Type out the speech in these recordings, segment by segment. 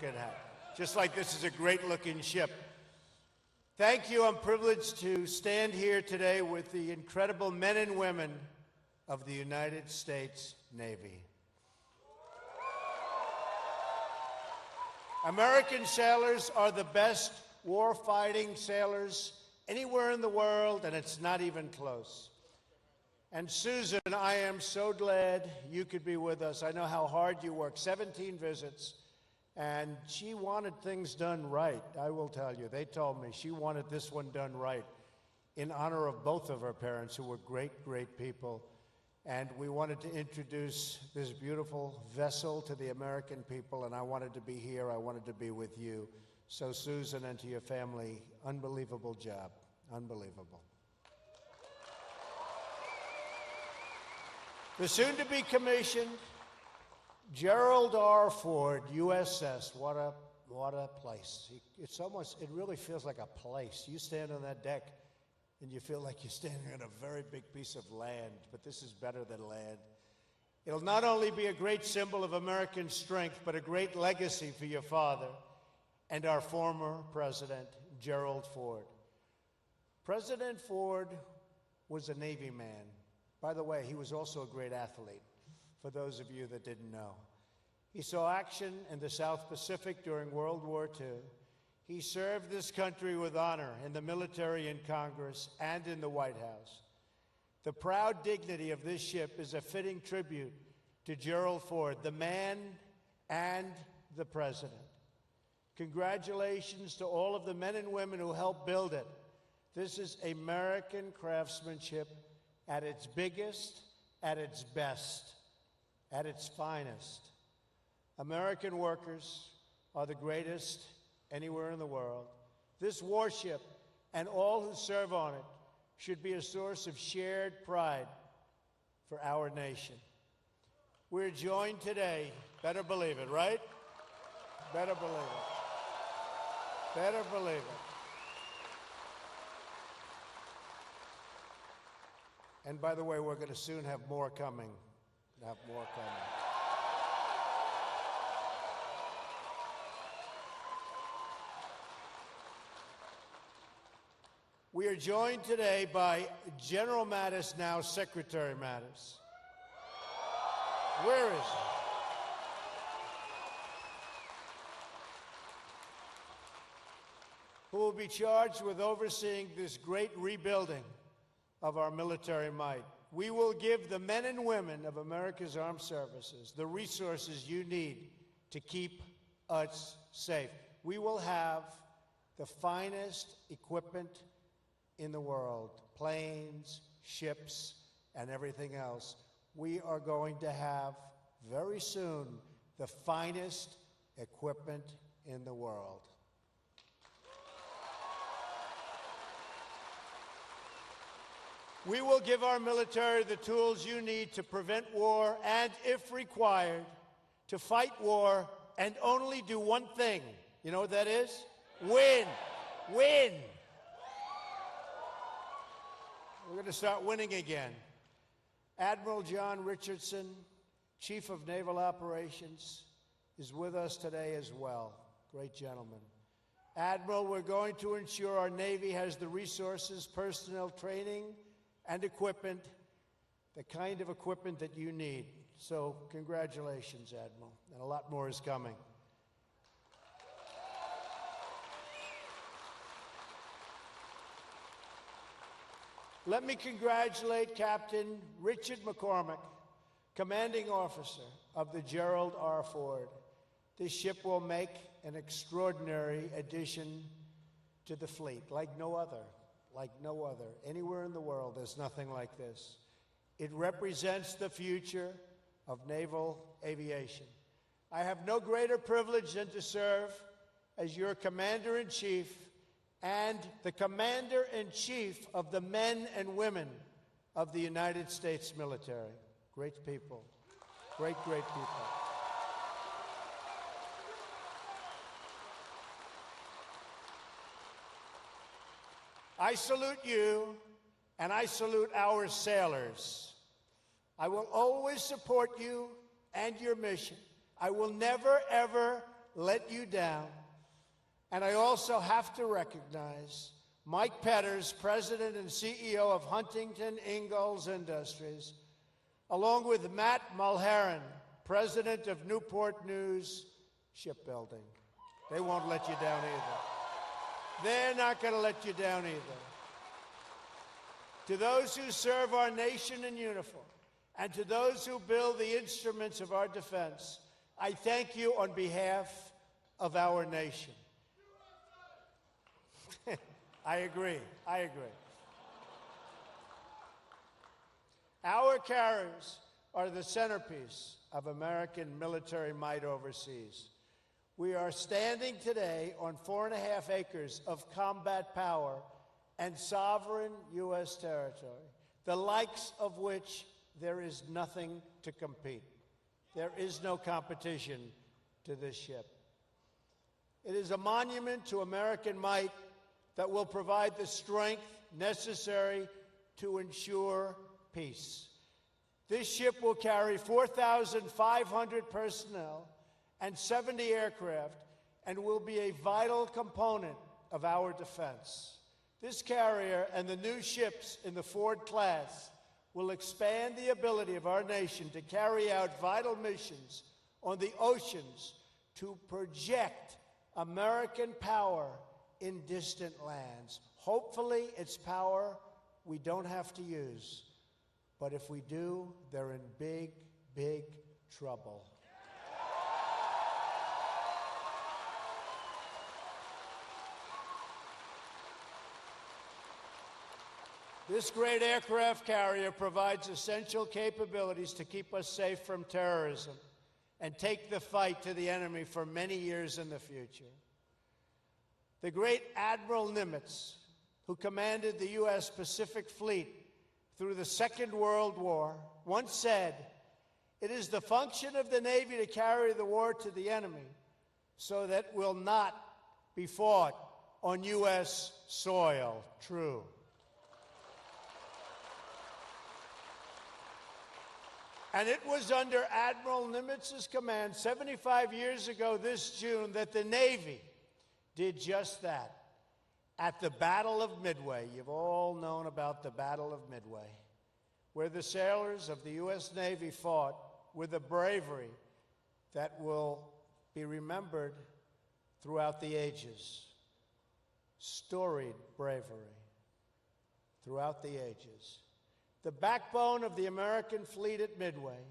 looking at. Just like this is a great-looking ship. Thank you. I'm privileged to stand here today with the incredible men and women of the United States Navy. American sailors are the best war-fighting sailors anywhere in the world, and it's not even close. And Susan, I am so glad you could be with us. I know how hard you work, 17 visits, and she wanted things done right, I will tell you. They told me she wanted this one done right in honor of both of her parents, who were great, great people. And we wanted to introduce this beautiful vessel to the American people, and I wanted to be here. I wanted to be with you. So, Susan, and to your family, unbelievable job. Unbelievable. The soon-to-be commissioned Gerald R. Ford, USS. What a place. It really feels like a place. You stand on that deck, and you feel like you're standing on a very big piece of land, but this is better than land. It'll not only be a great symbol of American strength, but a great legacy for your father and our former president, Gerald Ford. President Ford was a Navy man. By the way, he was also a great athlete, for those of you that didn't know. He saw action in the South Pacific during World War II. He served this country with honor in the military and Congress and in the White House. The proud dignity of this ship is a fitting tribute to Gerald Ford, the man and the president. Congratulations to all of the men and women who helped build it. This is American craftsmanship at its biggest, at its best, at its finest. American workers are the greatest anywhere in the world. This warship and all who serve on it should be a source of shared pride for our nation. We're joined today, better believe it, right? Better believe it. Better believe it. And by the way, we're going to soon have more coming. We are joined today by General Mattis, now Secretary Mattis. Where is he? Who will be charged with overseeing this great rebuilding of our military might. We will give the men and women of America's armed services the resources you need to keep us safe. We will have the finest equipment in the world, planes, ships, and everything else. We are going to have, very soon, the finest equipment in the world. We will give our military the tools you need to prevent war and, if required, to fight war and only do one thing. You know what that is? Win. Win. We're going to start winning again. Admiral John Richardson, Chief of Naval Operations, is with us today as well. Great gentleman. Admiral, we're going to ensure our Navy has the resources, personnel, training, and equipment, the kind of equipment that you need. So congratulations, Admiral, and a lot more is coming. Let me congratulate Captain Richard McCormick, Commanding Officer of the Gerald R. Ford. This ship will make an extraordinary addition to the fleet, like no other. Anywhere in the world, there's nothing like this. It represents the future of naval aviation. I have no greater privilege than to serve as your Commander-in-Chief and the Commander-in-Chief of the men and women of the United States military. Great people. Great, great people. I salute you, and I salute our sailors. I will always support you and your mission. I will never, ever let you down. And I also have to recognize Mike Petters, President and CEO of Huntington Ingalls Industries, along with Matt Mulheron, President of Newport News Shipbuilding. They won't let you down either. They're not going to let you down either. To those who serve our nation in uniform, and to those who build the instruments of our defense, I thank you on behalf of our nation. I agree. Our carriers are the centerpiece of American military might overseas. We are standing today on 4.5 acres of combat power and sovereign U.S. territory, the likes of which there is nothing to compete. There is no competition to this ship. It is a monument to American might that will provide the strength necessary to ensure peace. This ship will carry 4,500 personnel and 70 aircraft and will be a vital component of our defense. This carrier and the new ships in the Ford class will expand the ability of our nation to carry out vital missions on the oceans to project American power in distant lands. Hopefully, it's power we don't have to use. But if we do, they're in big, big trouble. This great aircraft carrier provides essential capabilities to keep us safe from terrorism and take the fight to the enemy for many years in the future. The great Admiral Nimitz, who commanded the U.S. Pacific Fleet through the Second World War, once said, "It is the function of the Navy to carry the war to the enemy so that it will not be fought on U.S. soil." True. And it was under Admiral Nimitz's command 75 years ago this June that the Navy did just that. At the Battle of Midway, you've all known about the Battle of Midway, where the sailors of the U.S. Navy fought with a bravery that will be remembered throughout the ages. Storied bravery throughout the ages. The backbone of the American fleet at Midway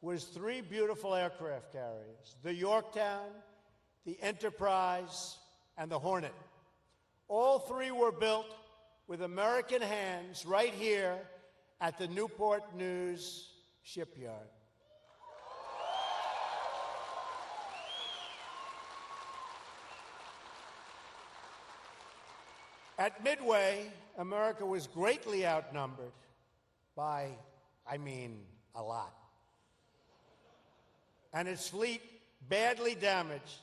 was 3 beautiful aircraft carriers, the Yorktown, the Enterprise, and the Hornet. All 3 were built with American hands right here at the Newport News shipyard. At Midway, America was greatly outnumbered by, a lot. And its fleet badly damaged,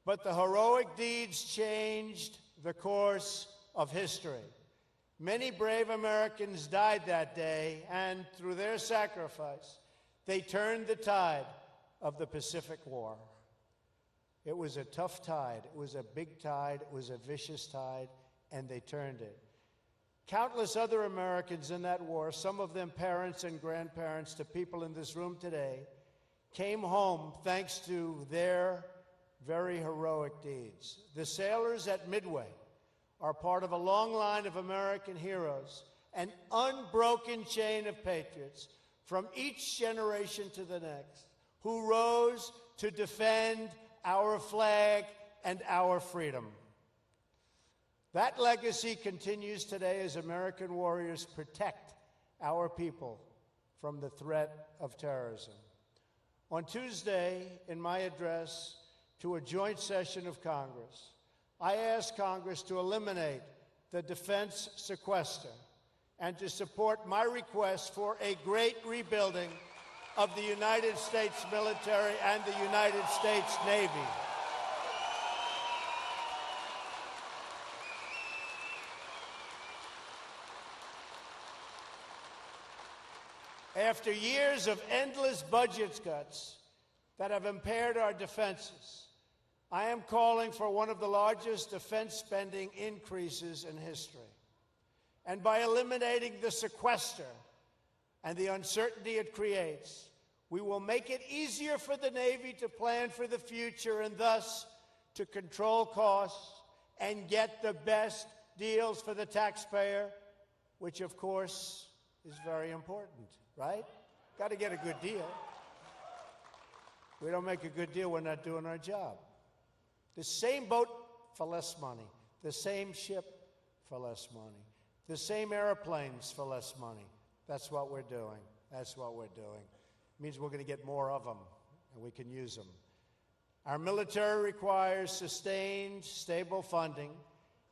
but the heroic deeds changed the course of history. Many brave Americans died that day, and through their sacrifice, they turned the tide of the Pacific War. It was a tough tide. It was a big tide. It was a vicious tide, and they turned it. Countless other Americans in that war, some of them parents and grandparents to people in this room today, came home thanks to their very heroic deeds. The sailors at Midway are part of a long line of American heroes, an unbroken chain of patriots from each generation to the next, who rose to defend our flag and our freedom. That legacy continues today as American warriors protect our people from the threat of terrorism. On Tuesday, in my address to a joint session of Congress, I asked Congress to eliminate the defense sequester and to support my request for a great rebuilding of the United States military and the United States Navy. After years of endless budget cuts that have impaired our defenses, I am calling for one of the largest defense spending increases in history. And by eliminating the sequester and the uncertainty it creates, we will make it easier for the Navy to plan for the future and thus to control costs and get the best deals for the taxpayer, which of course is very important, right? Got to get a good deal. We don't make a good deal, we're not doing our job. The same boat for less money, the same ship for less money, the same airplanes for less money. That's what we're doing. That's what we're doing. It means we're going to get more of them, and we can use them. Our military requires sustained, stable funding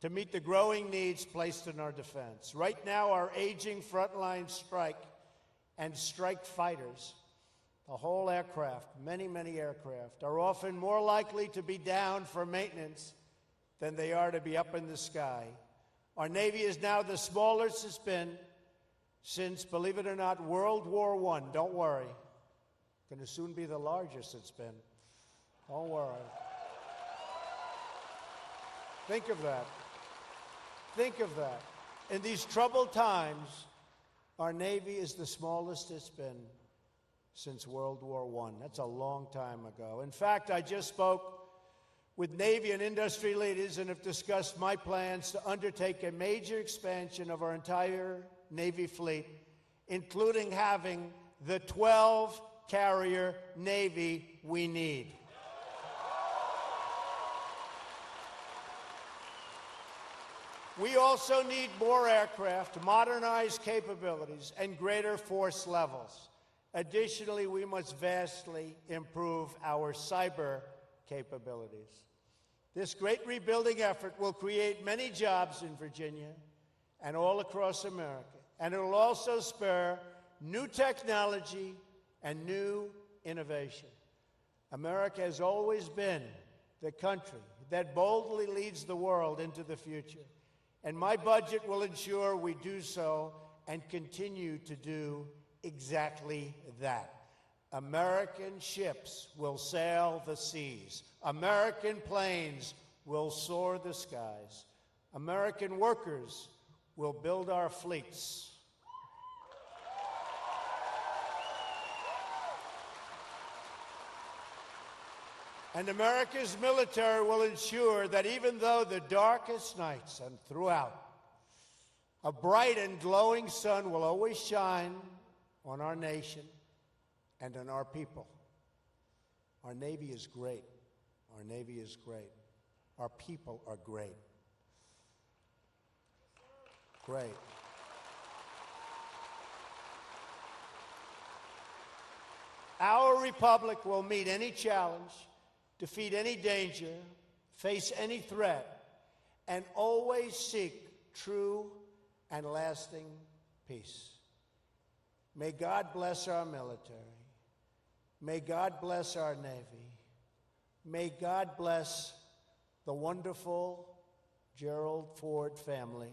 to meet the growing needs placed in our defense. Right now, our aging frontline strike and strike fighters, the whole aircraft, many, many aircraft, are often more likely to be down for maintenance than they are to be up in the sky. Our Navy is now the smallest it's been since, believe it or not, World War I. Don't worry. Going to soon be the largest it's been. Don't worry. Think of that. Think of that. In these troubled times, our Navy is the smallest it's been since World War I. That's a long time ago. In fact, I just spoke with Navy and industry leaders and have discussed my plans to undertake a major expansion of our entire Navy fleet, including having the 12-carrier Navy we need. We also need more aircraft, modernized capabilities, and greater force levels. Additionally, we must vastly improve our cyber capabilities. This great rebuilding effort will create many jobs in Virginia and all across America, and it will also spur new technology and new innovation. America has always been the country that boldly leads the world into the future, and my budget will ensure we do so and continue to do exactly that. American ships will sail the seas. American planes will soar the skies. American workers will build our fleets. And America's military will ensure that even though the darkest nights and throughout, a bright and glowing sun will always shine on our nation and on our people. Our Navy is great. Our Navy is great. Our people are great. Great. Our republic will meet any challenge, defeat any danger, face any threat, and always seek true and lasting peace. May God bless our military. May God bless our Navy. May God bless the wonderful Gerald Ford family.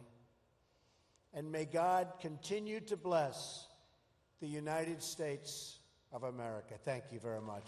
And may God continue to bless the United States of America. Thank you very much.